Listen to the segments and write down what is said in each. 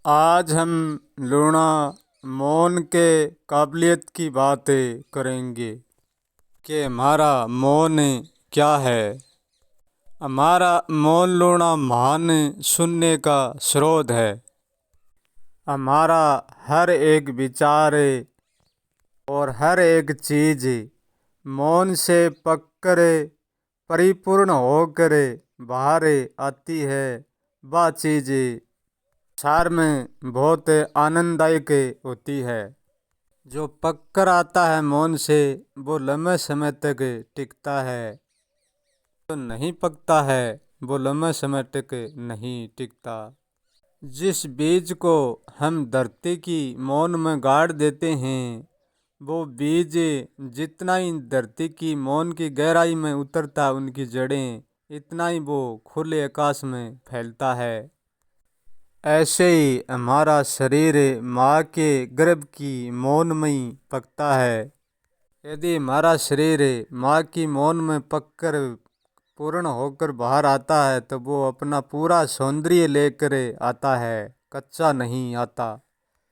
आज हम लूणा मौन के काबिलियत की बातें करेंगे कि हमारा मौन क्या है। हमारा मौन लूणा महान सुनने का स्रोत है। हमारा हर एक विचार और हर एक चीज मौन से पककर परिपूर्ण होकर बाहर आती है। वह चीज संसार में बहुत आनंददायक होती है। जो पककर आता है मौन से वो लंबे समय तक टिकता है। जो नहीं पकता है वो लंबे समय तक नहीं टिकता। जिस बीज को हम धरती की मौन में गाड़ देते हैं वो बीज जितना ही धरती की मौन की गहराई में उतरता है उनकी जड़ें इतना ही वो खुले आकाश में फैलता है। ऐसे ही हमारा शरीर माँ के गर्भ की मौन में ही पकता है। यदि हमारा शरीर माँ की मौन में पककर पूर्ण होकर बाहर आता है तो वो अपना पूरा सौंदर्य लेकर आता है, कच्चा नहीं आता।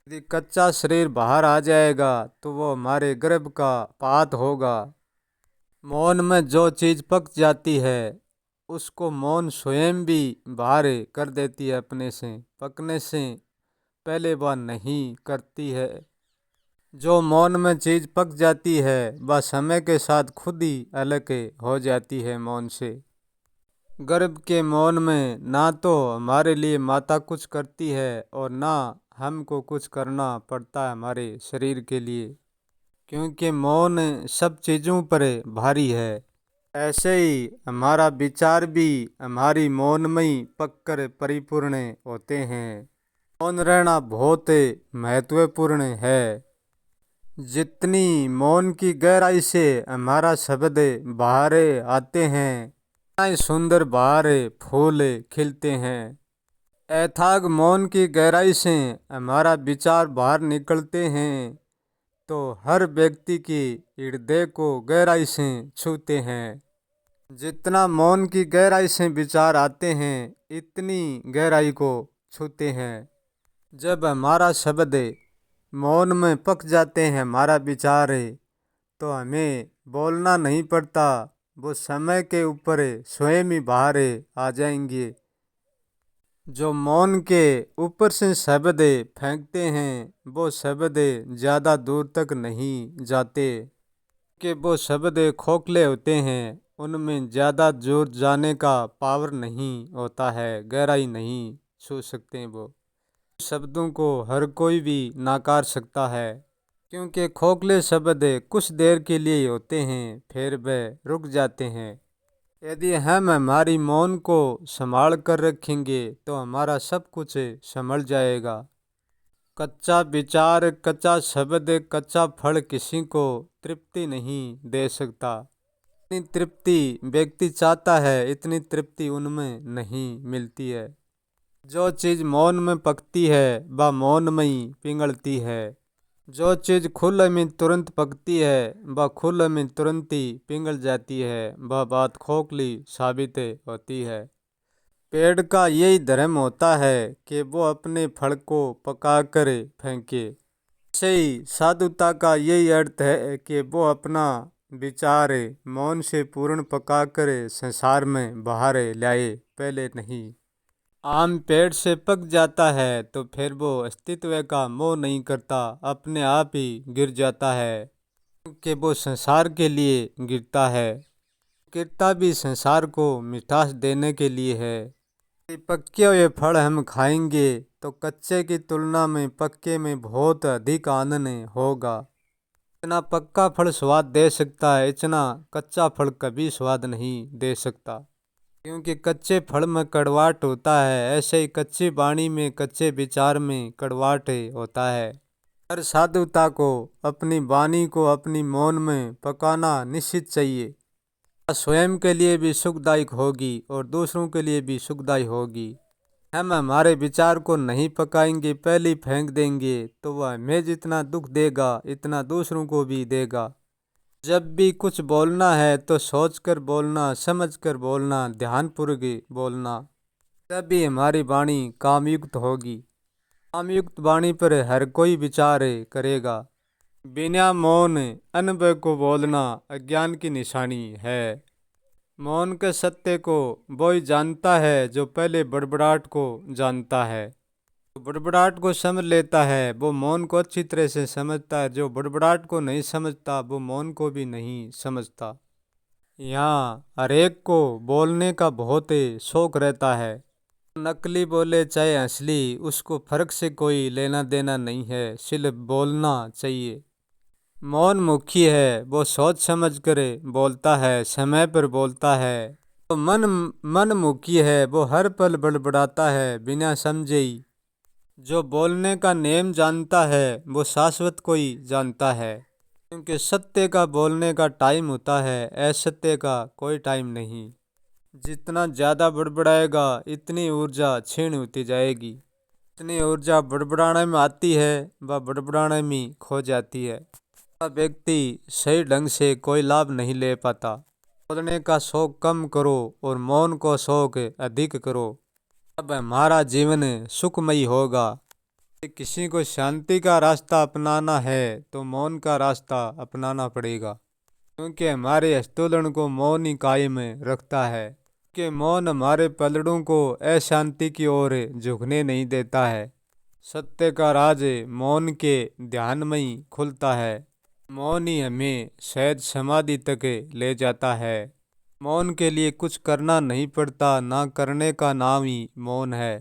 यदि कच्चा शरीर बाहर आ जाएगा तो वो हमारे गर्भ का पात होगा। मौन में जो चीज़ पक जाती है उसको मौन स्वयं भी बाहर कर देती है अपने से। पकने से पहले वह नहीं करती है। जो मौन में चीज़ पक जाती है वह समय के साथ खुद ही अलग हो जाती है मौन से। गर्भ के मौन में ना तो हमारे लिए माता कुछ करती है और ना हमको कुछ करना पड़ता है हमारे शरीर के लिए, क्योंकि मौन सब चीज़ों पर भारी है। ऐसे ही हमारा विचार भी हमारी मौन में ही पककर परिपूर्ण होते हैं। मौन रहना बहुत महत्वपूर्ण है। जितनी मौन की गहराई से हमारा शब्द बाहर आते हैं उतना ही सुंदर बाहर फूल खिलते हैं। अथाग मौन की गहराई से हमारा विचार बाहर निकलते हैं तो हर व्यक्ति की हृदय को गहराई से छूते हैं। जितना मौन की गहराई से विचार आते हैं इतनी गहराई को छूते हैं। जब हमारा शब्द मौन में पक जाते हैं हमारा विचार तो हमें बोलना नहीं पड़ता, वो समय के ऊपर स्वयं ही बाहर आ जाएंगे। जो मौन के ऊपर से शब्द फेंकते हैं वो शब्द ज़्यादा दूर तक नहीं जाते, कि वो शब्द खोखले होते हैं, उनमें ज़्यादा जोर जाने का पावर नहीं होता है, गहराई नहीं छू सकते वो। शब्दों को हर कोई भी नकार सकता है, क्योंकि खोखले शब्द कुछ देर के लिए होते हैं फिर वे रुक जाते हैं। यदि हम हमारी मौन को संभाल कर रखेंगे तो हमारा सब कुछ संभल जाएगा। कच्चा विचार, कच्चा शब्द, कच्चा फल किसी को तृप्ति नहीं दे सकता। इतनी तृप्ति व्यक्ति चाहता है इतनी तृप्ति उनमें नहीं मिलती है। जो चीज़ मौन में पकती है वह मौन में ही पिघलती है। जो चीज़ खुले में तुरंत पकती है वह खुले में तुरंत ही पिघल जाती है। वह बात खोखली साबित होती है। पेड़ का यही धर्म होता है कि वो अपने फल को पका कर फेंके। ऐसे ही साधुता का यही अर्थ है कि वो अपना विचार मौन से पूर्ण पका कर संसार में बाहर लाए, पहले नहीं। आम पेड़ से पक जाता है तो फिर वो अस्तित्व का मोह नहीं करता, अपने आप ही गिर जाता है, क्योंकि वो संसार के लिए गिरता है। गिरता भी संसार को मिठास देने के लिए है। पके हुए फल हम खाएंगे तो कच्चे की तुलना में पक्के में बहुत अधिक आनंद होगा। इतना पक्का फल स्वाद दे सकता है, इतना कच्चा फल कभी स्वाद नहीं दे सकता, क्योंकि कच्चे फल में कड़वाहट होता है। ऐसे ही कच्ची वाणी में, कच्चे विचार में कड़वाहट होता है। हर साधुता को अपनी वाणी को अपनी मौन में पकाना निश्चित चाहिए। स्वयं के लिए भी सुखदायक होगी और दूसरों के लिए भी सुखदायक होगी। हम हमारे विचार को नहीं पकाएंगे, पहले फेंक देंगे तो वह हमें जितना दुख देगा इतना दूसरों को भी देगा। जब भी कुछ बोलना है तो सोच कर बोलना, समझ कर बोलना, ध्यानपूर्वक बोलना, तभी हमारी वाणी कामयुक्त होगी। कामयुक्त वाणी पर हर कोई विचार करेगा। बिना मौन अनुभव को बोलना अज्ञान की निशानी है। मौन के सत्य को वही जानता है जो पहले बड़बड़ाहट को जानता है। जो बड़बड़ाहट को समझ लेता है वो मौन को अच्छी तरह से समझता है। जो बड़बड़ाहट को नहीं समझता वो मौन को भी नहीं समझता। यहाँ हर एक को बोलने का बहुत शौक रहता है। नकली बोले चाहे असली, उसको फर्क से कोई लेना देना नहीं है, सिर्फ बोलना चाहिए। मौन मुखी है, वो सोच समझ कर बोलता है, समय पर बोलता है। तो मन मुखी है, वो हर पल बड़बड़ाता है बिना समझे ही। जो बोलने का नेम जानता है वो शाश्वत को ही जानता है, क्योंकि सत्य का बोलने का टाइम होता है, असत्य का कोई टाइम नहीं। जितना ज़्यादा बड़बड़ाएगा इतनी ऊर्जा क्षीण होती जाएगी। जितनी ऊर्जा बड़बड़ाने में आती है वह बड़बड़ाने में खो जाती है। वह व्यक्ति सही ढंग से कोई लाभ नहीं ले पाता। बोलने का शौक कम करो और मौन को शौक अधिक करो, तब हमारा जीवन सुखमयी होगा। किसी को शांति का रास्ता अपनाना है तो मौन का रास्ता अपनाना पड़ेगा, क्योंकि हमारे आंदोलन को मौन ही कायम रखता है। कि मौन हमारे पलड़ों को अशांति की ओर झुकने नहीं देता है। सत्य का राज मौन के ध्यान में ही खुलता है। मौन ही हमें सहज समाधि तक ले जाता है। मौन के लिए कुछ करना नहीं पड़ता, ना करने का नाम ही मौन है।